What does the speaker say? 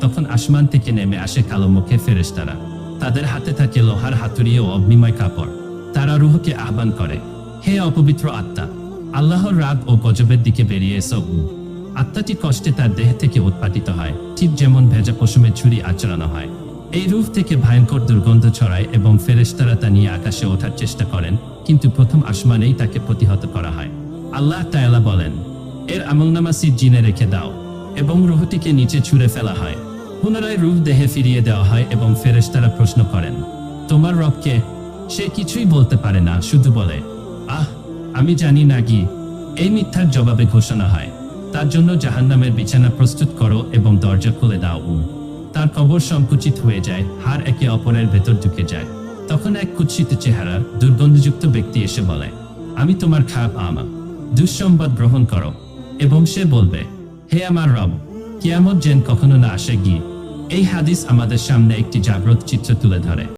তখন আসমান থেকে নেমে আসে কালো মুখে ফেরেশতারা। তাদের হাতে থাকে লোহার হাতুড়ি ও অগ্নিময় কাপড়। তারা রূহকে আহ্বান করে, হে অপবিত্র আত্মা, আল্লাহর রাগ ও গজবের দিকে বেরিয়ে এসো। আত্মাটি কষ্টে তার দেহ থেকে উৎপাটিত হয়, ঠিক যেমন ভেজা পশমে ছুরি আচরানো হয়। এই রূহ থেকে ভয়ঙ্কর দুর্গন্ধ ছড়ায় এবং ফেরেশতারা তা নিয়ে আকাশে ওঠার চেষ্টা করেন, কিন্তু প্রথম আসমানেই তাকে প্রতিহত করা হয়। আল্লাহ তাআলা বলেন, এর আমলনামা সিজ্জিনে রেখে দাও, এবং রূহটিকে নিচে ছুঁড়ে ফেলা হয়। পুনরায় রূহ দেহে ফিরিয়ে দেওয়া হয় এবং ফেরেশতারা প্রশ্ন করেন, তোমার রব কে? সে কিছুই বলতে পারে না, শুধু বলে, আহ, আমি জানি না কি। এই মিথ্যার জবাবে ঘোষণা হয়, তার জন্য জাহান্নামের বিছানা প্রস্তুত করো এবং দরজা খুলে দাও। তার কবর সংকুচিত হয়ে যায়, হাড় একে অপরের ভেতর ঢুকে যায়। তখন এক কুৎসিত চেহারা দুর্গন্ধযুক্ত ব্যক্তি এসে বলে, আমি তোমার খারাপ আমা দুঃসংবাদ গ্রহণ করো। এবং সে বলবে, হে আমার রব, কিয়ামত যেন কখনো না আসে গিয়ে। এই হাদিস আমাদের সামনে একটি জাগ্রত চিত্র তুলে ধরে।